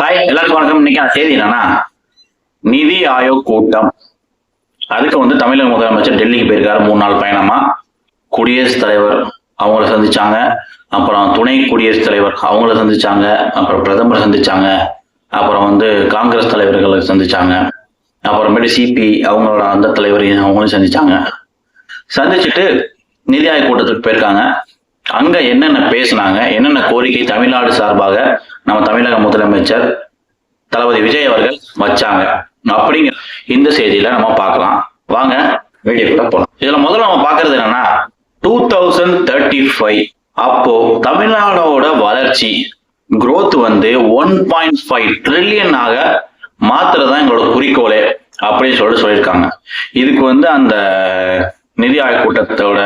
Hi, எல்லாருக்கும் வணக்கம். இன்னைக்கு செய்தி என்னன்னா, நிதி ஆயோக் கூட்டம். அதுக்கு தமிழக முதலமைச்சர் டெல்லிக்கு போயிருக்காரு 3 நாள் பயணமா. குடியரசுத் தலைவர் அவங்கள சந்திச்சாங்க, அப்புறம் துணை குடியரசுத் தலைவர் அவங்கள சந்திச்சாங்க, அப்புறம் பிரதமர் சந்திச்சாங்க, அப்புறம் காங்கிரஸ் தலைவர்களை சந்திச்சாங்க, அப்புறமேட்டு சிபி அவங்களோட அந்த தலைவரையும் அவங்களும் சந்திச்சாங்க. சந்திச்சுட்டு நிதி ஆயோக் கூட்டத்துக்கு போயிருக்காங்க. அங்க என்னென்ன பேசினாங்க, என்னென்ன கோரிக்கை தமிழ்நாடு சார்பாக நம்ம தமிழக முதலமைச்சர் தளபதி விஜய் அவர்கள் வச்சாங்க அப்படிங்கிற இந்த செய்தியில நம்ம பார்க்கலாம். வாங்க வீடியோக்குள்ள போலாம். இதுல முதல்ல நம்ம பார்க்கறது என்னன்னா, 2035 அப்போ தமிழ்நாடோட வளர்ச்சி growth 1.5 ட்ரில்லியன் ஆக மாத்துறதுதான் எங்களோட குறிக்கோளே அப்படின்னு சொல்லியிருக்காங்க. இதுக்கு அந்த நிதி ஆயோக் கூட்டத்தோட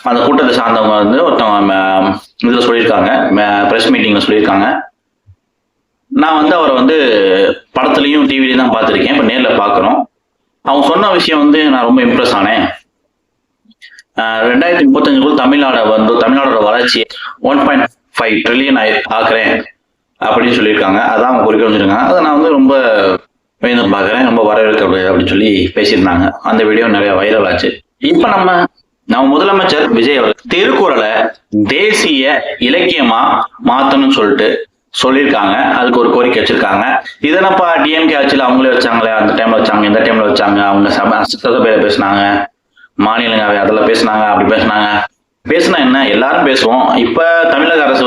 அந்த கூட்டத்தை சார்ந்தவங்க ஒருத்தவங்க இதுல சொல்லியிருக்காங்க, பிரஸ் மீட்டிங்ல சொல்லியிருக்காங்க. நான் அவரை படத்துலையும் டிவிலையும் தான் பார்த்துருக்கேன், இப்போ நேரில் பார்க்குறோம். அவங்க சொன்ன விஷயம் நான் ரொம்ப இம்ப்ரெஸ் ஆனேன். 2035 தமிழ்நாடோட வளர்ச்சி 1.5 ட்ரில்லியன் ஆக்குறேன் அப்படின்னு சொல்லியிருக்காங்க. அதான் அவங்க குறிக்க வச்சிருக்காங்க. அதை நான் ரொம்ப பார்க்குறேன், ரொம்ப வரவேற்கப்படுது அப்படின்னு சொல்லி பேசியிருந்தாங்க. அந்த வீடியோ நிறைய வைரல் ஆச்சு. இப்போ நம்ம முதலமைச்சர் விஜய் அவர்கள் திருக்குறளை தேசிய இலக்கியமா மாத்தணும்னு சொல்லியிருக்காங்க. அதுக்கு ஒரு கோரிக்கை வச்சிருக்காங்க. இதனப்பா டிஎம்கே ஆட்சியில் அவங்களே வச்சாங்களே, அந்த டைம்ல வச்சாங்க, இந்த டைம்ல வச்சாங்க, அவங்க சட்டசபையில பேசினாங்க, மாநிலங்களவை அதில் பேசினாங்க, அப்படி பேசினா என்ன, எல்லாரும் பேசுவோம். இப்ப தமிழக அரசு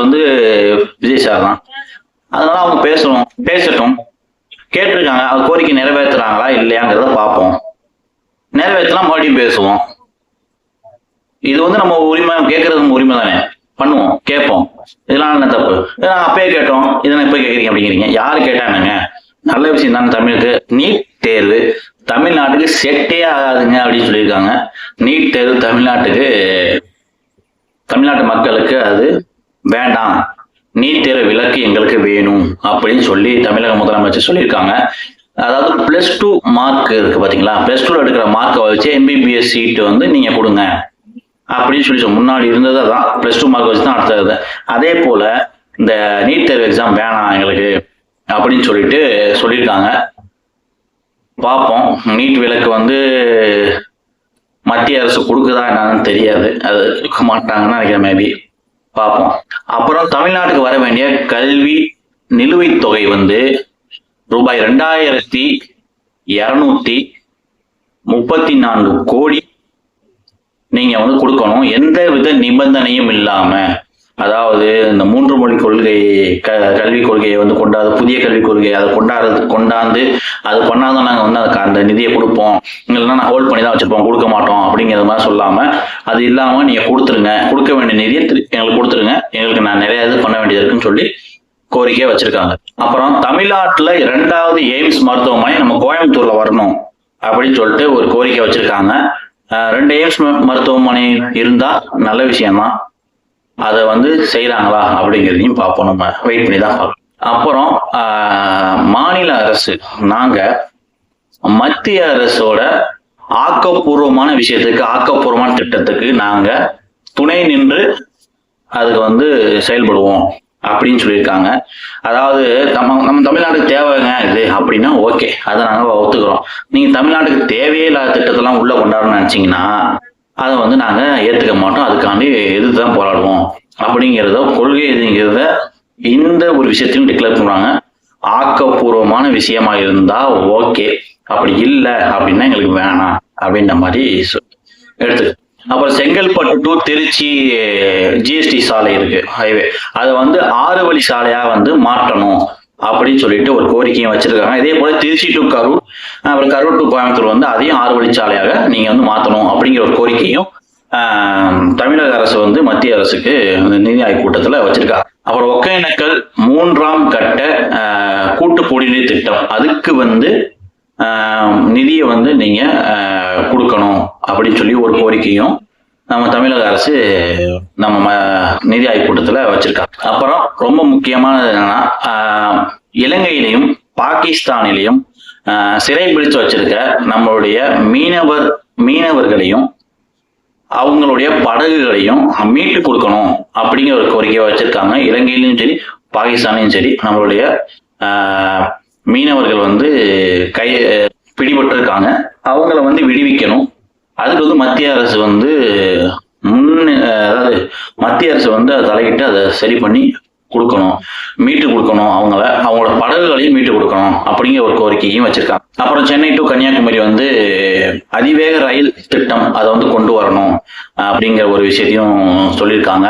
விஜய் சார் தான், அதனால அவங்க பேசட்டும், கேட்டிருக்காங்க. அது கோரிக்கை நிறைவேற்றுறாங்களா இல்லையாங்கிறத பார்ப்போம். நிறைவேற்றலாம், மறுபடியும் பேசுவோம். இது நம்ம உரிமை கேட்கறது, உரிமை தானே, பண்ணுவோம், கேட்போம். இதெல்லாம் என்ன தப்பு? அப்பயே கேட்டோம், இதெல்லாம் எப்ப கேட்குறீங்க அப்படிங்கிறீங்க. யாரு கேட்டானுங்க? நல்ல விஷயம் தானே. தமிழுக்கு நீட் தேர்வு தமிழ்நாட்டுக்கு செட்டே ஆகாதுங்க அப்படின்னு சொல்லியிருக்காங்க. நீட் தேர்வு தமிழ்நாட்டு மக்களுக்கு அது வேண்டாம், நீட் தேர்வு விலக்கு எங்களுக்கு வேணும் அப்படின்னு சொல்லி தமிழக முதலமைச்சர் சொல்லியிருக்காங்க. அதாவது +2 மார்க் இருக்கு பாத்தீங்களா, +2 எடுக்கிற மார்க்கை வச்சு எம்பிபிஎஸ் சீட்டு நீங்க கொடுங்க அப்படின்னு சொல்லி முன்னாடி இருந்தது. அதான் +2 மார்க் வச்சு தான் அடுத்தது. அதே போல இந்த நீட் தேர்வு எக்ஸாம் வேணாம் எங்களுக்கு அப்படின்னு சொல்லியிருக்காங்க. பார்ப்போம். நீட் விலக்கு மத்திய அரசு கொடுக்குதா என்னன்னு தெரியாது, அது கொடுக்க மாட்டாங்கன்னு நினைக்கிறேன், மேபி பார்ப்போம். அப்புறம் தமிழ்நாட்டுக்கு வர வேண்டிய கல்வி நிலுவைத் தொகை ரூபாய் 2234 கோடி நீங்க கொடுக்கணும், எந்த வித நிபந்தனையும் இல்லாம. அதாவது இந்த 3 மொழி கொள்கை, கல்விக் கொள்கையை கொண்டாது, புதிய கல்விக் கொள்கையை அதை கொண்டாந்து அது பண்ணாதான் நாங்க அந்த நிதியை கொடுப்போம், இல்லைன்னா நான் ஹோல்ட் பண்ணி தான் வச்சிருப்போம், கொடுக்க மாட்டோம் அப்படிங்கிற மாதிரி சொல்லாம, அது இல்லாம நீங்க கொடுத்துருங்க, கொடுக்க வேண்டிய நிதியை எங்களுக்கு கொடுத்துருங்க, எங்களுக்கு நான் நிறைய இது பண்ண வேண்டியது இருக்குன்னு சொல்லி கோரிக்கையை வச்சிருக்காங்க. அப்புறம் தமிழ்நாட்டுல 2வது எய்ம்ஸ் மருத்துவமனை நம்ம கோயம்புத்தூர்ல வரணும் அப்படின்னு ஒரு கோரிக்கை வச்சிருக்காங்க. 2 எய்ம்ஸ் மருத்துவமனை இருந்தா நல்ல விஷயம்தான். அதை செய்யறாங்களா அப்படிங்கிறதையும் பார்ப்போம், நம்ம வெயிட் பண்ணி தான் பார்ப்போம். அப்புறம் மாநில அரசு, நாங்க மத்திய அரசோட ஆக்கப்பூர்வமான விஷயத்துக்கு, ஆக்கப்பூர்வமான திட்டத்துக்கு நாங்க துணை நின்று அதுக்கு செயல்படுவோம் அப்படின்னு சொல்லியிருக்காங்க. அதாவது நம்ம தமிழ்நாட்டுக்கு தேவைங்க இது அப்படின்னா ஓகே, அதை நாங்கள் ஒத்துக்கிறோம். நீங்க தமிழ்நாட்டுக்கு தேவையே இல்லாத திட்டத்தெல்லாம் உள்ள கொண்டாடணும்னு நினைச்சீங்கன்னா அதை நாங்க ஏத்துக்க மாட்டோம், அதுக்காண்டி எதிர்த்துதான் போராடுவோம் அப்படிங்கிறத கொள்கை இதுங்கிறத இந்த ஒரு விஷயத்தையும் டிக்ளேர் பண்றாங்க. ஆக்கப்பூர்வமான விஷயமா இருந்தா ஓகே, அப்படி இல்லை அப்படின்னா எங்களுக்கு வேணாம் அப்படின்ற மாதிரி எடுத்து. அப்புறம் செங்கல்பட்டு டு திருச்சி ஜிஎஸ்டி சாலை இருக்கு, ஹைவே, அதை 6 வழி சாலையா மாற்றணும் அப்படின்னு ஒரு கோரிக்கையும் வச்சிருக்காங்க. இதே போல திருச்சி டு கரூர், அப்புறம் கரூர் டு கோயம்புத்தூர் அதையும் 6 வழி சாலையாக நீங்க மாற்றணும் அப்படிங்கிற ஒரு கோரிக்கையும் தமிழக அரசு மத்திய அரசுக்கு நிதி ஆயோக் கூட்டத்துல வச்சிருக்காங்க. அப்புறம் ஒகேனக்கல் 3ஆம் கட்ட கூட்டு குடிநீர் திட்டம், அதுக்கு நிதியை நீங்க கொடுக்கணும் அப்படின்னு சொல்லி ஒரு கோரிக்கையும் நம்ம தமிழக அரசு நம்ம நிதி ஆயோக் கூட்டத்துல வச்சிருக்காங்க. அப்புறம் ரொம்ப முக்கியமானது என்னன்னா, இலங்கையிலையும் பாகிஸ்தானிலையும் சிறை பிடிச்சு வச்சிருக்க நம்மளுடைய மீனவர்களையும் அவங்களுடைய படகுகளையும் மீட்டு கொடுக்கணும் அப்படிங்கிற ஒரு கோரிக்கையை வச்சிருக்காங்க. இலங்கையிலும் சரி பாகிஸ்தானையும் சரி நம்மளுடைய மீனவர்கள் வந்து பிடிபட்டிருக்காங்க. அவங்கள வந்து விடுவிக்கணும். அதுக்கு வந்து மத்திய அரசு வந்து அதாவது மத்திய அரசு வந்து அதை தலையிட்டு அதை சரி பண்ணி கொடுக்கணும், மீட்டு கொடுக்கணும், அவங்களோட படகுகளையும் மீட்டு கொடுக்கணும் அப்படிங்கிற ஒரு கோரிக்கையும் வச்சிருக்காங்க. அப்புறம் சென்னை டு கன்னியாகுமரி வந்து அதிவேக ரயில் திட்டம் அதை வந்து கொண்டு வரணும் அப்படிங்கிற ஒரு விஷயத்தையும் சொல்லியிருக்காங்க.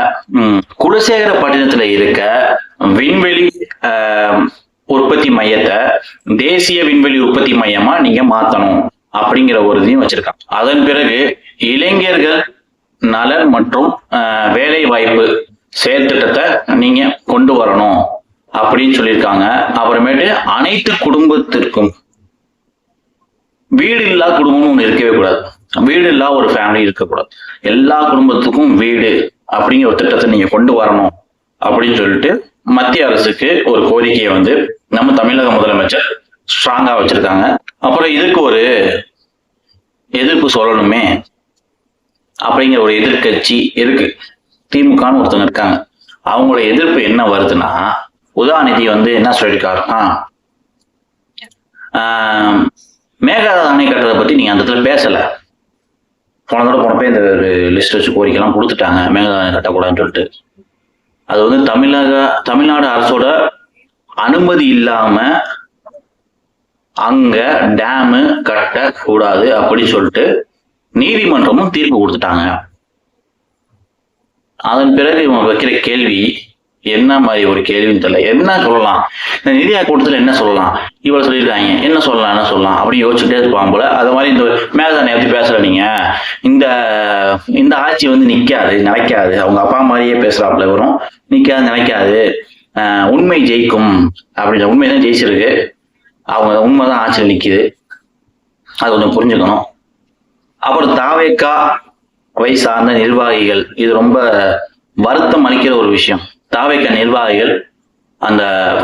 குலசேகரப்பட்டினத்துல இருக்க விண்வெளி உற்பத்தி மையத்தை தேசிய விண்வெளி உற்பத்தி மையமா நீங்க மாத்தணும் அப்படிங்கிற ஒரு இதையும் வச்சிருக்காங்க. அதன் பிறகு இளைஞர்கள் நலன் மற்றும் வேலை வாய்ப்பு செயற்திட்டத்தை நீங்க கொண்டு வரணும் அப்படின்னு சொல்லியிருக்காங்க. அப்புறமேட்டு அனைத்து குடும்பத்திற்கும் வீடு இல்லா குடும்பம்னு ஒண்ணு இருக்கவே கூடாது, வீடு இல்லா ஒரு ஃபேமிலி இருக்கக்கூடாது, எல்லா குடும்பத்துக்கும் வீடு அப்படிங்கிற ஒரு திட்டத்தை நீங்க கொண்டு வரணும் அப்படின்னு சொல்லிட்டு மத்திய அரசுக்கு ஒரு கோரிக்கையை வந்து நம்ம தமிழக முதலமைச்சர் ஸ்ட்ராங்கா வச்சிருக்காங்க. அப்புறம் இதுக்கு ஒரு எதிர்ப்பு சொல்லணுமே அப்படிங்கிற ஒரு எதிர்கட்சி இருக்கு, திமுகன்னு ஒருத்தவங்க இருக்காங்க. அவங்களோட எதிர்ப்பு என்ன வருதுன்னா, உதயநிதி வந்து என்ன சொல்லியிருக்காருன்னா, மேகதாது அணை கட்டுறதை பத்தி நீங்க அந்த இடத்துல பேசல. போனப்ப இந்த லிஸ்ட் வச்சு கோரிக்கைலாம் கொடுத்துட்டாங்க, மேகதாது அணை கட்டக்கூடாதுன்னு சொல்லிட்டு. அது வந்து தமிழ்நாடு அரசோட அனுமதி இல்லாம அங்க டேமு கட்டக்கூடாது அப்படின்னு சொல்லிட்டு நீதிமன்றமும் தீர்ப்பு கொடுத்துட்டாங்க. அதன் பிறகு இவங்க வைக்கிற கேள்வி என்ன மாதிரி ஒரு கேள்வின்னு தெரியல. என்ன சொல்லலாம், இந்த நிதி கூட்டத்துல என்ன சொல்லலாம், இவ்வளவு சொல்லியிருக்காங்க, என்ன சொல்லலாம் அப்படின்னு யோசிச்சுட்டே இருப்பாங்க போல. அது மாதிரி இந்த மேகதானை எப்படி பேசல நீங்க, இந்த ஆட்சி வந்து நிலைக்காது, அவங்க அப்பா மாதிரியே பேசுறாப்புல வரும், நிலைக்காது, உண்மை ஜெயிக்கும் அப்படின்ற உண்மைதான் ஜெயிச்சிருக்கு, அவங்க உண்மைதான் ஆட்சியில் நிக்குது, அது கொஞ்சம் புரிஞ்சுக்கணும். அப்புறம் தாவேக்காவை சார்ந்த நிர்வாகிகள், இது ரொம்ப வருத்தம் அளிக்கிற ஒரு விஷயம். தாவேக்கா நிர்வாகிகள் அந்த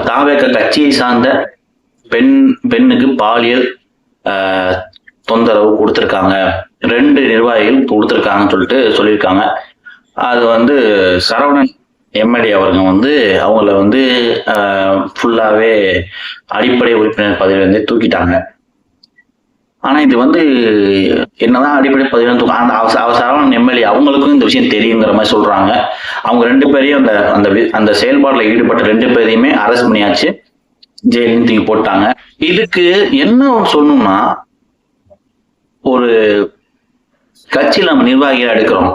தாவேக்கா கட்சியை சார்ந்த பெண்ணுக்கு பாலியல் தொந்தரவு கொடுத்துருக்காங்க, 2 நிர்வாகிகள் கொடுத்துருக்காங்கன்னு சொல்லிட்டு சொல்லியிருக்காங்க. அது வந்து சரவணன் எம்எல்ஏ அவருங்க வந்து அவங்கள வந்து ஃபுல்லாவே அடிப்படை உறுப்பினர் பதவியிலிருந்தே தூக்கிட்டாங்க. ஆனா இது வந்து என்னதான் அடிப்படை பதவியிலிருந்து சரவணன் எம்எல்ஏ அவங்களுக்கும் இந்த விஷயம் தெரியுங்கிற மாதிரி சொல்றாங்க. அவங்க 2 பேரையும் அந்த செயல்பாடுல ஈடுபட்ட 2 பேரையுமே அரெஸ்ட் பண்ணியாச்சு, ஜெயிலும் தூக்கி போட்டாங்க. இதுக்கு என்ன சொல்லணும்னா, ஒரு கட்சியில நம்ம நிர்வாகியா எடுக்கிறோம்,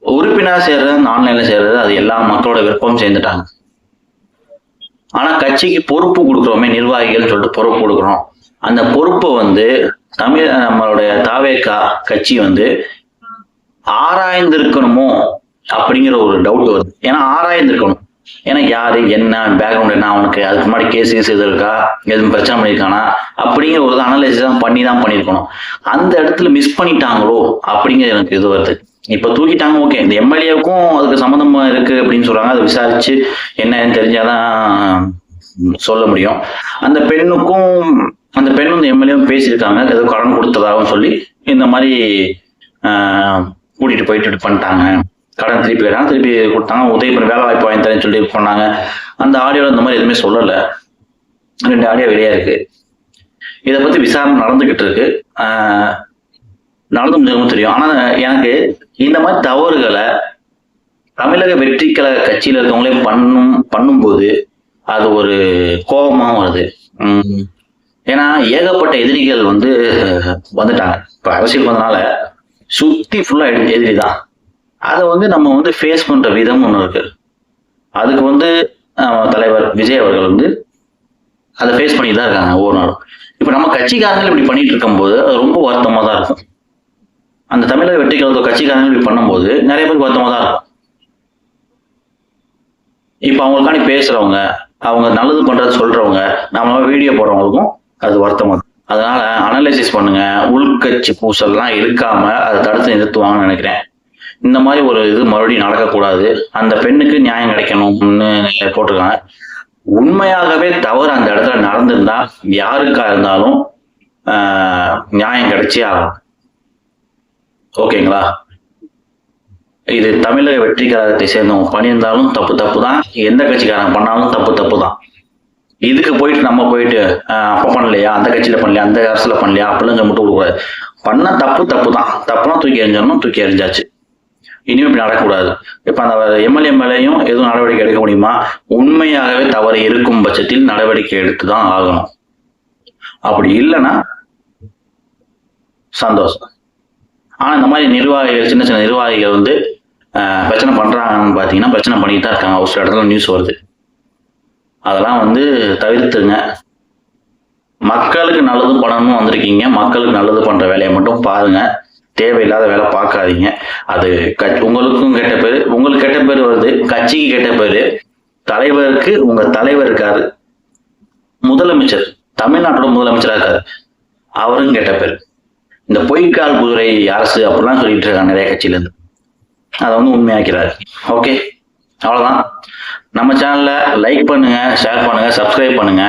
உறுப்பினர் சேர்றது ஆன்லைன்ல சேர்றது அது எல்லா மக்களோட விருப்பம் சேர்ந்துட்டாங்க. ஆனா கட்சிக்கு பொறுப்பு கொடுக்குறோமே நிர்வாகிகள் சொல்லிட்டு பொறுப்பு கொடுக்குறோம், அந்த பொறுப்பை வந்து நம்மளுடைய தாவேக்கா கட்சி வந்து ஆராய்ந்திருக்கணுமோ அப்படிங்கிற ஒரு டவுட் வருது. ஏன்னா ஆராய்ந்திருக்கணும், ஏன்னா யாரு என்ன பேக்ரவுண்ட் என்ன, அவனுக்கு அதுக்கு முன்னாடி கேஸ் எது இருக்கா, எதுவும் பிரச்சனை பண்ணியிருக்கானா அப்படிங்கிற ஒரு அனலைசிஸ் தான் பண்ணியிருக்கணும். அந்த இடத்துல மிஸ் பண்ணிட்டாங்களோ அப்படிங்கிற எனக்கு இது வருது. இப்ப தூக்கிட்டாங்க, ஓகே, இந்த எம்எல்ஏவுக்கும் அதுக்கு சம்மந்தமா இருக்கு அப்படின்னு சொல்றாங்க, அதை விசாரிச்சு என்னன்னு தெரிஞ்சாதான் சொல்ல முடியும். அந்த பெண்ணும் இந்த எம்எல்ஏவும் பேசியிருக்காங்க, ஏதோ கடன் கொடுத்ததாகவும் சொல்லி இந்த மாதிரி கூட்டிட்டு போயிட்டு பண்ணிட்டாங்க, கடன் திருப்பி கொடுத்தாங்க, உதவி பண்ணி வேலை வாய்ப்பு வாங்கி தரேன்னு சொல்லி பண்ணாங்க. அந்த ஆடியோல இந்த மாதிரி எதுவுமே சொல்லலை, 2 ஆடியோ வெளியா இருக்கு. இதை பத்தி விசாரணை நடந்துகிட்டு இருக்கு, நடந்து முடிஞ்சவங்க தெரியும். ஆனா எனக்கு இந்த மாதிரி தவறுகளை தமிழக வெற்றி கழக கட்சியில இருக்கவங்களே பண்ணும்போது அது ஒரு கோபமாகவும் வருது. ஏன்னா ஏகப்பட்ட எதிரிகள் வந்து வந்துட்டாங்க. இப்ப அரசியல் வந்தனால சுத்தி ஃபுல்லா எதிரி தான். அதை வந்து நம்ம வந்து ஃபேஸ் பண்ற விதம் ஒண்ணு இருக்கு. அதுக்கு வந்து தலைவர் விஜய் அவர்கள் வந்து அதை ஃபேஸ் பண்ணிட்டு தான் இருக்காங்க ஒவ்வொரு நாளும். இப்ப நம்ம கட்சிக்காரங்கள் இப்படி பண்ணிட்டு இருக்கும் போது அது ரொம்ப வருத்தமா தான் இருக்கும். அந்த தமிழக வெற்றி கழக கட்சிக்காரங்கள் இப்படி பண்ணும்போது நிறைய பேருக்கு வருத்தமா தான் இருக்கும். இப்ப அவங்களுக்காண்டி பேசுறவங்க, அவங்க நல்லது பண்றது சொல்றவங்க, நம்ம வீடியோ போடுறவங்களுக்கும் அது வருத்தமா. அதனால அனலைசிஸ் பண்ணுங்க, உள்கட்சி பூசல்லாம் இருக்காம அதை தடுத்து நிறுத்துவாங்கன்னு நினைக்கிறேன். இந்த மாதிரி ஒரு இது மறுபடியும் நடக்கக்கூடாது, அந்த பெண்ணுக்கு நியாயம் கிடைக்கணும்னு போட்டிருக்காங்க. உண்மையாகவே தவறு அந்த இடத்துல நடந்திருந்தா யாருக்கா இருந்தாலும் நியாயம் கிடைச்சே ஆகும். ஓகேங்களா? இது தமிழக வெற்றி கழகத்தை சேர்ந்தவங்க பண்ணியிருந்தாலும் தப்பு தான், எந்த கட்சிக்காரங்க பண்ணாலும் தப்பு தான். இதுக்கு போயிட்டு நம்ம போயிட்டு அப்ப பண்ணலையா, அந்த கட்சியில பண்ணலையா, அந்த அரசுல பண்ணலையா அப்படிலாம் மட்டும் கொடுக்கூடாது. பண்ண தப்பு தான், தப்புலாம் தூக்கி எறிஞ்சிடணும், தூக்கி எறிஞ்சாச்சு. இனிமே இப்படி நடக்கக்கூடாது. இப்ப அந்த எம்எல்ஏ மேலேயும் எதுவும் நடவடிக்கை எடுக்க முடியுமா? உண்மையாகவே தவறு இருக்கும் பட்சத்தில் நடவடிக்கை எடுத்து தான் ஆகணும். அப்படி இல்லைன்னா சந்தோஷம். ஆனா இந்த மாதிரி நிர்வாகிகள், சின்ன சின்ன நிர்வாகிகள் வந்து பிரச்சனை பண்றாங்கன்னு பாத்தீங்கன்னா பிரச்சனை பண்ணிட்டு தான் இருக்காங்க. ஒரு சில இடத்துல நியூஸ் வருது. அதெல்லாம் வந்து தவிர்த்துங்க. மக்களுக்கு நல்லது பண்ணணும்னு வந்திருக்கீங்க, மக்களுக்கு நல்லது பண்ற வேலையை மட்டும் பாருங்க. தேவையில்லாத வேலை பார்க்காதீங்க. அது உங்களுக்கும் கெட்ட பேரு, உங்களுக்கு கெட்ட பேர் வருது, கட்சிக்கு கெட்ட பேரு, தலைவருக்கு, உங்க தலைவர் இருக்காரு, முதலமைச்சர், தமிழ்நாட்டோட முதலமைச்சரா இருக்காரு, அவரும் கெட்ட பேர். இந்த பொய்க்கால் குதிரை அரசு அப்படிலாம் சொல்லிட்டு இருக்காங்க நிறைய கட்சியில இருந்து. அதை வந்து உண்மையாக்கிறாரு. ஓகே, அவ்வளவுதான். நம்ம சேனலை லைக் பண்ணுங்க, ஷேர் பண்ணுங்க, சப்ஸ்கிரைப் பண்ணுங்க.